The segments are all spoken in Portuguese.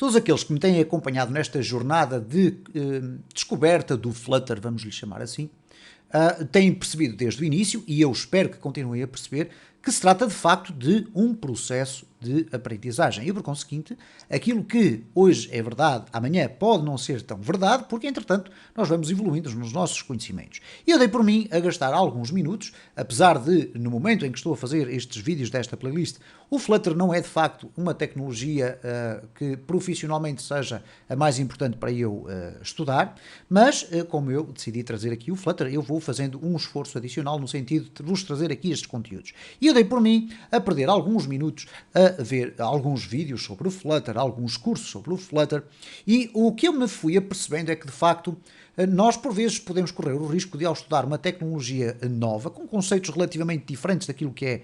todos aqueles que me têm acompanhado nesta jornada de descoberta do Flutter, vamos lhe chamar assim, têm percebido desde o início, e eu espero que continuem a perceber, que se trata de facto de um processo de aprendizagem. E por conseguinte, aquilo que hoje é verdade, amanhã pode não ser tão verdade, porque entretanto nós vamos evoluindo nos nossos conhecimentos. E eu dei por mim a gastar alguns minutos, apesar de, no momento em que estou a fazer estes vídeos desta playlist, o Flutter não é de facto uma tecnologia que profissionalmente seja a mais importante para eu estudar, mas como eu decidi trazer aqui o Flutter, eu vou fazendo um esforço adicional no sentido de vos trazer aqui estes conteúdos. E eu dei por mim a perder alguns minutos a ver alguns vídeos sobre o Flutter, alguns cursos sobre o Flutter, e o que eu me fui apercebendo é que, de facto, nós por vezes podemos correr o risco de, ao estudar uma tecnologia nova, com conceitos relativamente diferentes daquilo que é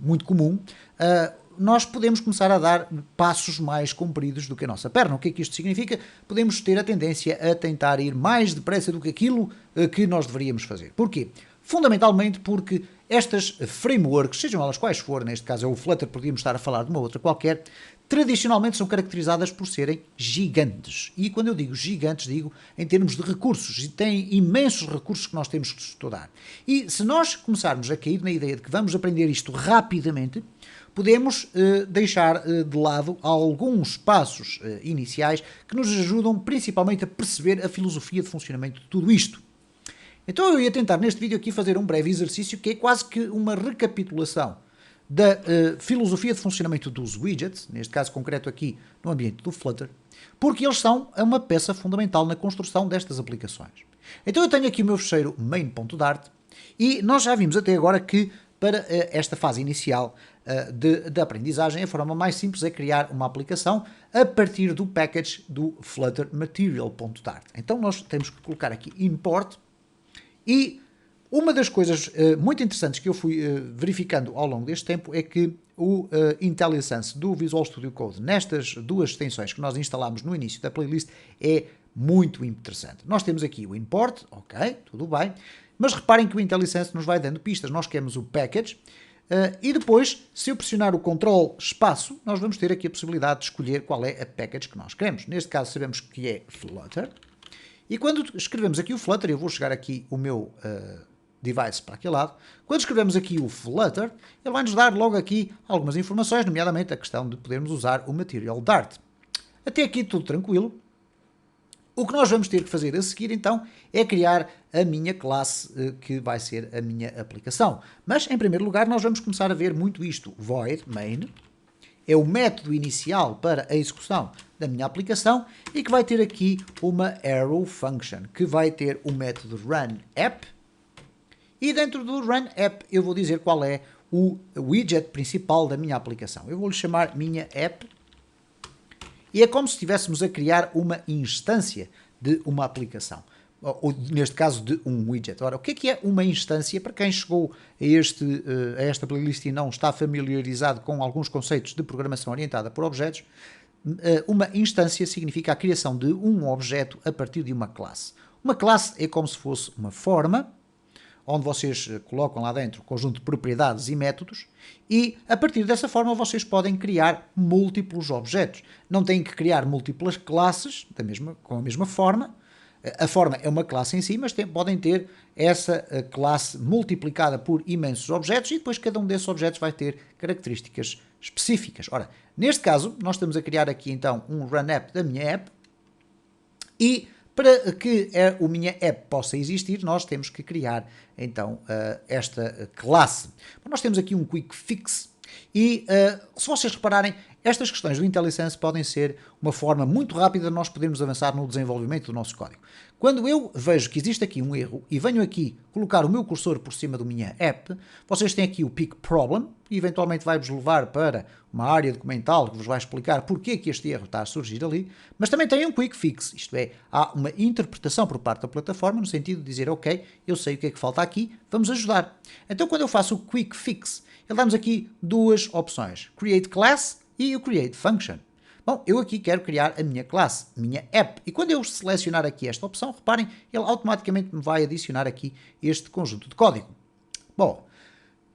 muito comum, nós podemos começar a dar passos mais compridos do que a nossa perna. O que é que isto significa? Podemos ter a tendência a tentar ir mais depressa do que aquilo que nós deveríamos fazer. Porquê? Fundamentalmente porque estas frameworks, sejam elas quais forem, neste caso é o Flutter, podíamos estar a falar de uma outra qualquer, tradicionalmente são caracterizadas por serem gigantes. E quando eu digo gigantes, digo em termos de recursos. E têm imensos recursos que nós temos que estudar. E se nós começarmos a cair na ideia de que vamos aprender isto rapidamente, podemos deixar de lado alguns passos iniciais que nos ajudam principalmente a perceber a filosofia de funcionamento de tudo isto. Então eu ia tentar neste vídeo aqui fazer um breve exercício que é quase que uma recapitulação da filosofia de funcionamento dos widgets, neste caso concreto aqui no ambiente do Flutter, porque eles são uma peça fundamental na construção destas aplicações. Então eu tenho aqui o meu fecheiro main.dart e nós já vimos até agora que para esta fase inicial da aprendizagem a forma mais simples é criar uma aplicação a partir do package do Flutter Material.dart. Então nós temos que colocar aqui import. E uma das coisas muito interessantes que eu fui verificando ao longo deste tempo é que o IntelliSense do Visual Studio Code nestas duas extensões que nós instalámos no início da playlist é muito interessante. Nós temos aqui o import, ok, tudo bem, mas reparem que o IntelliSense nos vai dando pistas. Nós queremos o package e depois, se eu pressionar o Ctrl espaço, nós vamos ter aqui a possibilidade de escolher qual é a package que nós queremos. Neste caso sabemos que é Flutter. E quando escrevemos aqui o Flutter, eu vou chegar aqui o meu device para aquele lado, quando escrevemos aqui o Flutter, ele vai nos dar logo aqui algumas informações, nomeadamente a questão de podermos usar o Material Dart. Até aqui tudo tranquilo. O que nós vamos ter que fazer a seguir então é criar a minha classe que vai ser a minha aplicação. Mas em primeiro lugar nós vamos começar a ver muito isto. Void main é o método inicial para a execução da minha aplicação e que vai ter aqui uma arrow function, que vai ter o método runApp, e dentro do runApp eu vou dizer qual é o widget principal da minha aplicação. Eu vou-lhe chamar minha app, e é como se estivéssemos a criar uma instância de uma aplicação, ou neste caso de um widget. Ora, o que é uma instância? Para quem chegou a esta playlist e não está familiarizado com alguns conceitos de programação orientada por objetos, uma instância significa a criação de um objeto a partir de uma classe. Uma classe é como se fosse uma forma, onde vocês colocam lá dentro um conjunto de propriedades e métodos, e a partir dessa forma vocês podem criar múltiplos objetos. Não têm que criar múltiplas classes com a mesma forma. A forma é uma classe em si, mas podem ter essa classe multiplicada por imensos objetos, e depois cada um desses objetos vai ter características específicas. Ora, neste caso, nós estamos a criar aqui então um runApp da minha app, e para que a minha app possa existir, nós temos que criar então esta classe. Nós temos aqui um quick fix, e se vocês repararem, estas questões do IntelliSense podem ser uma forma muito rápida de nós podermos avançar no desenvolvimento do nosso código. Quando eu vejo que existe aqui um erro e venho aqui colocar o meu cursor por cima da minha app, vocês têm aqui o Pick Problem, e eventualmente vai-vos levar para uma área documental que vos vai explicar porque é que este erro está a surgir ali, mas também tem um Quick Fix, isto é, há uma interpretação por parte da plataforma no sentido de dizer, ok, eu sei o que é que falta aqui, vamos ajudar. Então quando eu faço o Quick Fix, ele dá-nos aqui duas opções, Create Class e o Create Function. Bom, eu aqui quero criar a minha classe, minha app, e quando eu selecionar aqui esta opção, reparem, ele automaticamente me vai adicionar aqui este conjunto de código. Bom,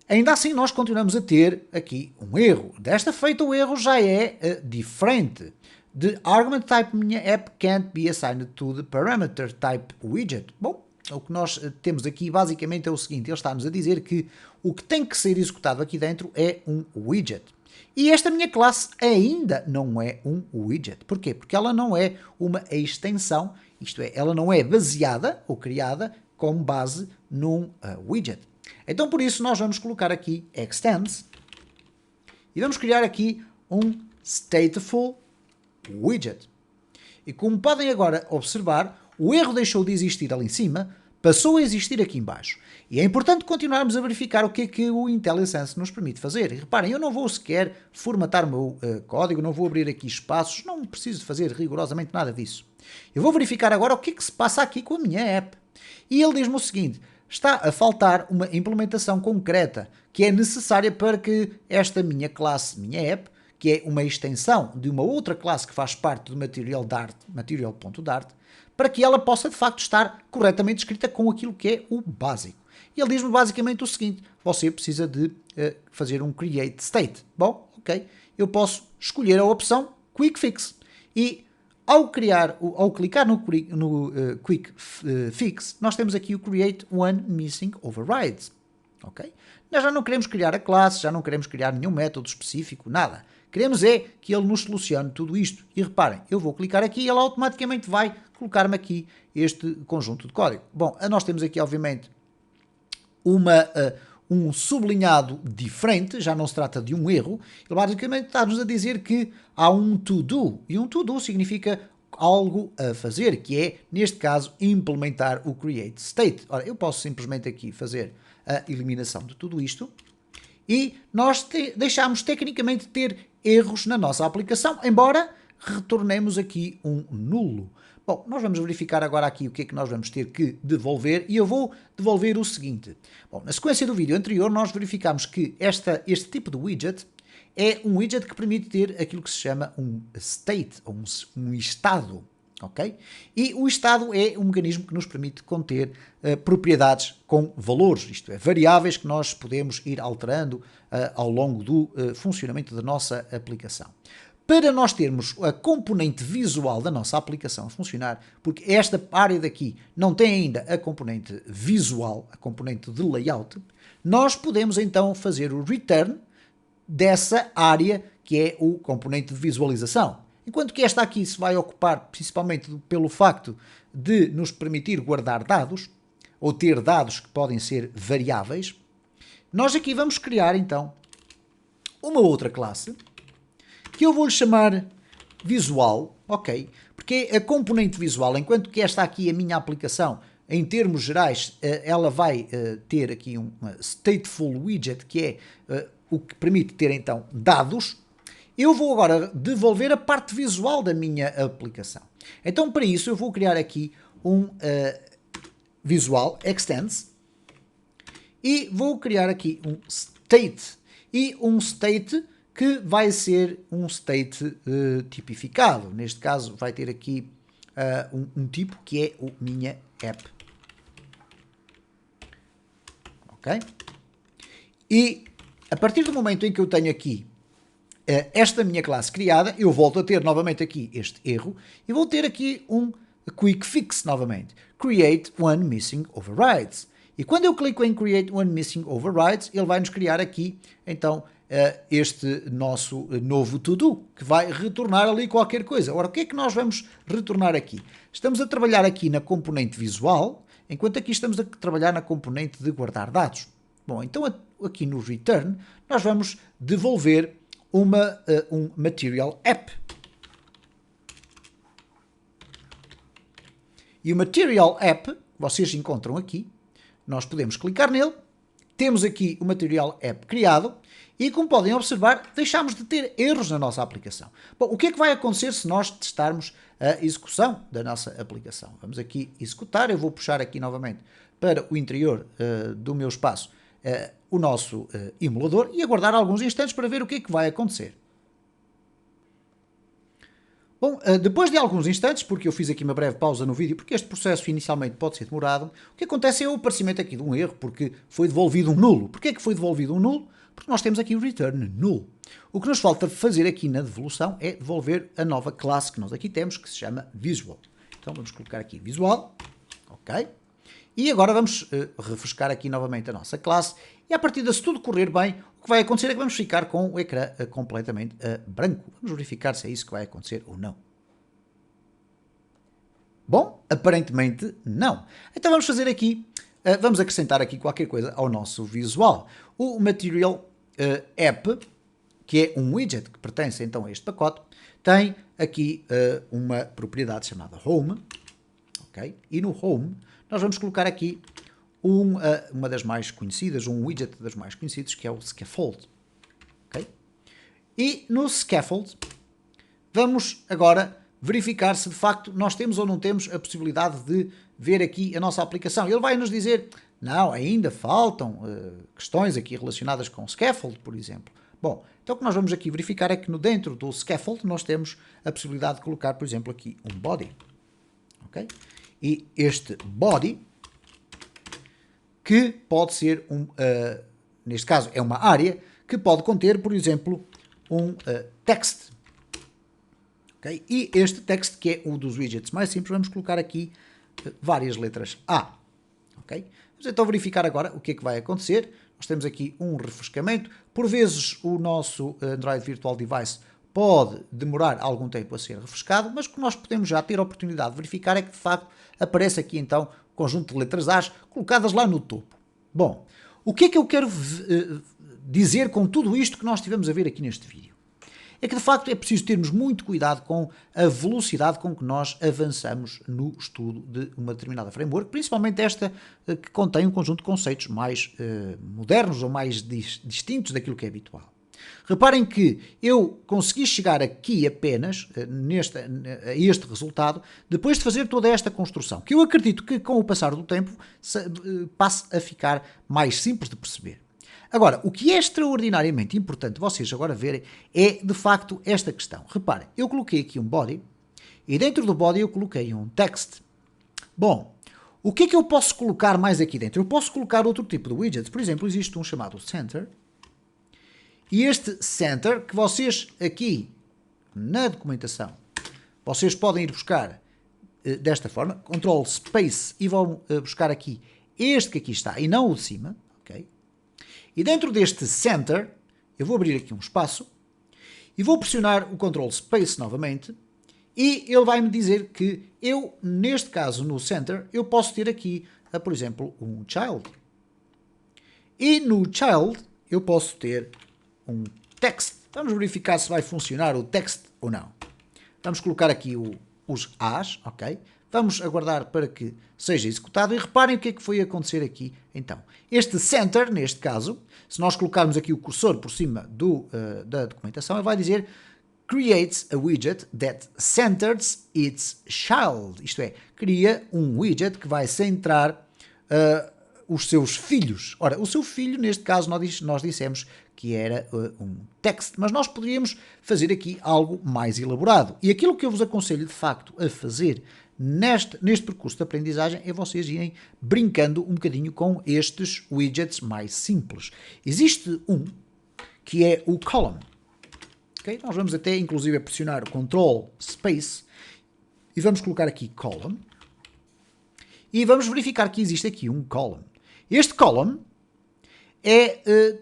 ainda assim nós continuamos a ter aqui um erro. Desta feita o erro já é diferente. The argument type minha app can't be assigned to the parameter type widget. Bom, o que nós temos aqui basicamente é o seguinte, ele está-nos a dizer que o que tem que ser executado aqui dentro é um widget. E esta minha classe ainda não é um widget. Porquê? Porque ela não é uma extensão, isto é, ela não é baseada ou criada com base num widget. Então por isso nós vamos colocar aqui extends e vamos criar aqui um stateful widget. E como podem agora observar, o erro deixou de existir ali em cima, passou a existir aqui em baixo. E é importante continuarmos a verificar o que é que o IntelliSense nos permite fazer. E reparem, eu não vou sequer formatar o meu código, não vou abrir aqui espaços, não preciso de fazer rigorosamente nada disso. Eu vou verificar agora o que é que se passa aqui com a minha app. E ele diz-me o seguinte, está a faltar uma implementação concreta que é necessária para que esta minha classe, minha app, que é uma extensão de uma outra classe que faz parte do material.dart, para que ela possa de facto estar corretamente escrita com aquilo que é o básico. E ele diz-me basicamente o seguinte, você precisa de fazer um create state. Bom, ok, eu posso escolher a opção quick fix. E ao clicar no quick fix, nós temos aqui o create one missing overrides. Ok? Nós já não queremos criar a classe, já não queremos criar nenhum método específico, nada. Queremos é que ele nos solucione tudo isto. E reparem, eu vou clicar aqui e ele automaticamente vai colocar-me aqui este conjunto de código. Bom, nós temos aqui, obviamente, um sublinhado diferente, já não se trata de um erro. Ele basicamente está-nos a dizer que há um to-do. E um to-do significa algo a fazer, que é, neste caso, implementar o create state. Ora, eu posso simplesmente aqui fazer a eliminação de tudo isto e nós deixamos tecnicamente ter erros na nossa aplicação, embora retornemos aqui um nulo. Bom, nós vamos verificar agora aqui o que é que nós vamos ter que devolver e eu vou devolver o seguinte. Bom, na sequência do vídeo anterior nós verificamos que este tipo de widget é um widget que permite ter aquilo que se chama um state, ou um estado. Okay? E o estado é um mecanismo que nos permite conter propriedades com valores, isto é, variáveis que nós podemos ir alterando ao longo do funcionamento da nossa aplicação. Para nós termos a componente visual da nossa aplicação a funcionar, porque esta área daqui não tem ainda a componente visual, a componente de layout, nós podemos então fazer o return dessa área que é o componente de visualização. Enquanto que esta aqui se vai ocupar principalmente pelo facto de nos permitir guardar dados, ou ter dados que podem ser variáveis, nós aqui vamos criar então uma outra classe, que eu vou-lhe chamar visual, ok? Porque a componente visual, enquanto que esta aqui, a minha aplicação, em termos gerais, ela vai ter aqui um stateful widget, que é o que permite ter então dados. Eu vou agora devolver a parte visual da minha aplicação. Então, para isso, eu vou criar aqui um visual extends e vou criar aqui um state. E um state que vai ser um state tipificado. Neste caso, vai ter aqui um tipo que é o minha app. Ok? E a partir do momento em que eu tenho aqui esta minha classe criada, eu volto a ter novamente aqui este erro e vou ter aqui um quick fix novamente. Create one missing overrides. E quando eu clico em Create one missing overrides, ele vai nos criar aqui, então, este nosso novo to-do, que vai retornar ali qualquer coisa. Ora, o que é que nós vamos retornar aqui? Estamos a trabalhar aqui na componente visual, enquanto aqui estamos a trabalhar na componente de guardar dados. Bom, então aqui no return, nós vamos devolver um material app. E o material app, vocês encontram aqui, nós podemos clicar nele, temos aqui o material app criado e, como podem observar, deixamos de ter erros na nossa aplicação. Bom, o que é que vai acontecer se nós testarmos a execução da nossa aplicação? Vamos aqui executar, eu vou puxar aqui novamente para o interior do meu espaço o nosso emulador e aguardar alguns instantes para ver o que é que vai acontecer. Bom, depois de alguns instantes, porque eu fiz aqui uma breve pausa no vídeo, porque este processo inicialmente pode ser demorado, o que acontece é o aparecimento aqui de um erro, porque foi devolvido um nulo. Porquê é que foi devolvido um nulo? Porque nós temos aqui o return null. O que nos falta fazer aqui na devolução é devolver a nova classe que nós aqui temos, que se chama visual. Então vamos colocar aqui visual, ok? E agora vamos refrescar aqui novamente a nossa classe, e a partir de se tudo correr bem, o que vai acontecer é que vamos ficar com o ecrã completamente branco. Vamos verificar se é isso que vai acontecer ou não. Bom, aparentemente não. Então vamos fazer aqui, vamos acrescentar aqui qualquer coisa ao nosso visual. O Material App, que é um widget que pertence então a este pacote, tem aqui uma propriedade chamada Home, ok? E no Home nós vamos colocar aqui uma das mais conhecidas, um widget das mais conhecidos, que é o Scaffold, ok? E no Scaffold vamos agora verificar se de facto nós temos ou não temos a possibilidade de ver aqui a nossa aplicação. Ele vai nos dizer, não, ainda faltam questões aqui relacionadas com o Scaffold, por exemplo. Bom, então o que nós vamos aqui verificar é que dentro do Scaffold nós temos a possibilidade de colocar, por exemplo, aqui um body. Ok? E este body, que pode ser neste caso é uma área, que pode conter, por exemplo, um text. Okay? E este text, que é um dos widgets mais simples, vamos colocar aqui várias letras A. Okay? Vamos então verificar agora o que é que vai acontecer. Nós temos aqui um refrescamento. Por vezes o nosso Android Virtual Device pode demorar algum tempo a ser refrescado, mas o que nós podemos já ter a oportunidade de verificar é que de facto aparece aqui então o conjunto de letras A colocadas lá no topo. Bom, o que é que eu quero dizer com tudo isto que nós estivemos a ver aqui neste vídeo? É que de facto é preciso termos muito cuidado com a velocidade com que nós avançamos no estudo de uma determinada framework, principalmente esta que contém um conjunto de conceitos mais modernos ou mais distintos daquilo que é habitual. Reparem que eu consegui chegar aqui apenas a este resultado depois de fazer toda esta construção, que eu acredito que com o passar do tempo passe a ficar mais simples de perceber. Agora, o que é extraordinariamente importante vocês agora verem é, de facto, esta questão. Reparem, eu coloquei aqui um body e dentro do body eu coloquei um text. Bom, o que é que eu posso colocar mais aqui dentro? Eu posso colocar outro tipo de widgets. Por exemplo, existe um chamado Center. E este Center, que vocês aqui na documentação, vocês podem ir buscar desta forma, Ctrl Space, e vão buscar aqui este que aqui está e não o de cima, ok? E dentro deste Center, eu vou abrir aqui um espaço e vou pressionar o Ctrl Space novamente e ele vai me dizer que eu, neste caso no Center, eu posso ter aqui, por exemplo, um Child. E no Child eu posso ter um text. Vamos verificar se vai funcionar o text ou não. Vamos colocar aqui os A's, ok? Vamos aguardar para que seja executado e reparem o que é que foi acontecer aqui. Então, este Center, neste caso, se nós colocarmos aqui o cursor por cima da documentação, ele vai dizer creates a widget that centers its child. Isto é, cria um widget que vai centrar os seus filhos. Ora, o seu filho, neste caso, nós dissemos que era um text, mas nós poderíamos fazer aqui algo mais elaborado. E aquilo que eu vos aconselho, de facto, a fazer neste percurso de aprendizagem é vocês irem brincando um bocadinho com estes widgets mais simples. Existe um que é o column. Okay? Nós vamos até, inclusive, pressionar o Ctrl Space e vamos colocar aqui column. E vamos verificar que existe aqui um column. Este column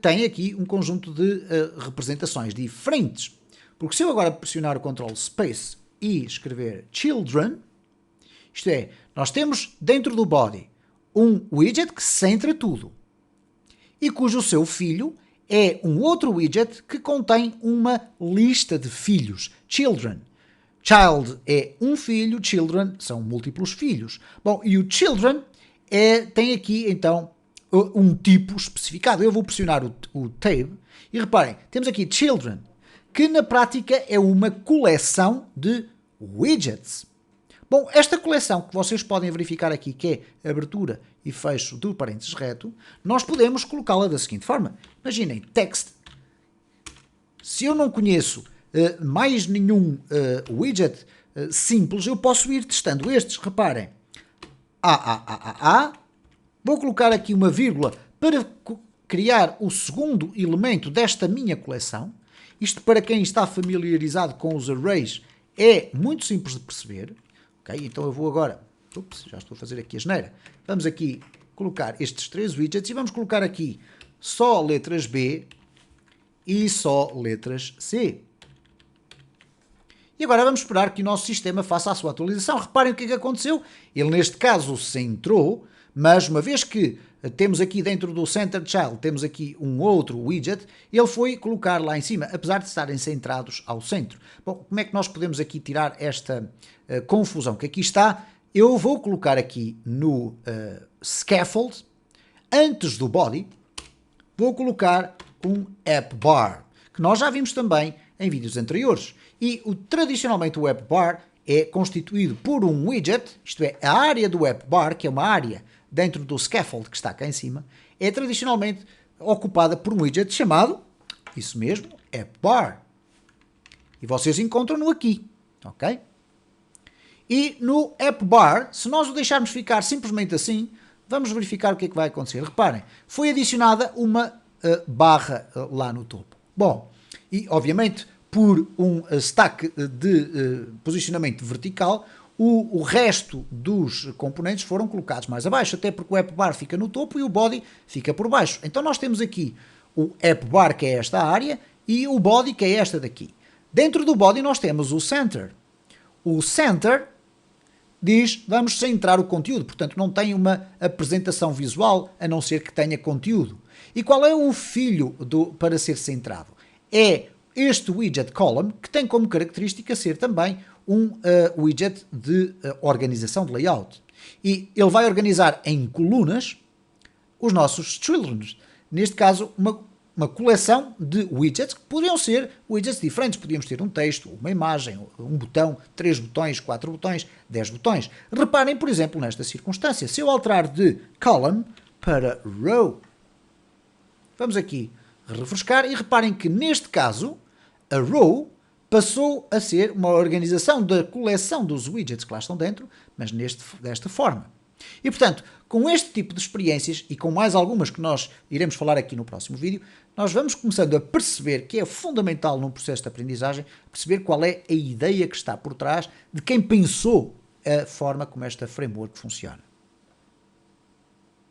tem aqui um conjunto de representações diferentes. Porque se eu agora pressionar o Ctrl Space e escrever children, isto é, nós temos dentro do body um widget que centra tudo e cujo seu filho é um outro widget que contém uma lista de filhos, children. Child é um filho, children são múltiplos filhos. Bom, e o children tem aqui então um tipo especificado. Eu vou pressionar o tab e reparem, temos aqui children, que na prática é uma coleção de widgets. Bom, esta coleção que vocês podem verificar aqui, que é abertura e fecho do parênteses reto, nós podemos colocá-la da seguinte forma. Imaginem, text. Se eu não conheço mais nenhum widget simples, eu posso ir testando estes. Reparem, vou colocar aqui uma vírgula para criar o segundo elemento desta minha coleção. Isto, para quem está familiarizado com os arrays, é muito simples de perceber. Okay? Então eu vou agora, já estou a fazer aqui a geneira, vamos aqui colocar estes 3 widgets e vamos colocar aqui só letras B e só letras C. E agora vamos esperar que o nosso sistema faça a sua atualização. Reparem o que é que aconteceu. Ele, neste caso, centrou, mas uma vez que temos aqui dentro do Center Child, temos aqui um outro widget, ele foi colocar lá em cima, apesar de estarem centrados ao centro. Bom, como é que nós podemos aqui tirar esta confusão que aqui está? Eu vou colocar aqui no Scaffold, antes do Body, vou colocar um App Bar, que nós já vimos também em vídeos anteriores. E tradicionalmente o App Bar é constituído por um widget, isto é, a área do App Bar, que é uma área dentro do Scaffold que está cá em cima, é tradicionalmente ocupada por um widget chamado, isso mesmo, App Bar. E vocês encontram-no aqui, ok? E no App Bar, se nós o deixarmos ficar simplesmente assim, vamos verificar o que é que vai acontecer. Reparem, foi adicionada uma barra lá no topo. Bom, e obviamente por um stack de posicionamento vertical, o resto dos componentes foram colocados mais abaixo, até porque o App Bar fica no topo e o Body fica por baixo. Então nós temos aqui o App Bar, que é esta área, e o Body, que é esta daqui. Dentro do Body nós temos o Center. O Center diz, vamos centrar o conteúdo, portanto não tem uma apresentação visual, a não ser que tenha conteúdo. E qual é o filho para ser centrado? É este widget column, que tem como característica ser também um widget de organização de layout. E ele vai organizar em colunas os nossos children. Neste caso, uma coleção de widgets, que poderiam ser widgets diferentes. Podíamos ter um texto, uma imagem, um botão, 3 botões, 4 botões, 10 botões. Reparem, por exemplo, nesta circunstância, se eu alterar de column para row, vamos aqui refrescar e reparem que neste caso a row passou a ser uma organização da coleção dos widgets que lá estão dentro, mas desta forma. E portanto, com este tipo de experiências e com mais algumas que nós iremos falar aqui no próximo vídeo, nós vamos começando a perceber que é fundamental num processo de aprendizagem, perceber qual é a ideia que está por trás de quem pensou a forma como esta framework funciona.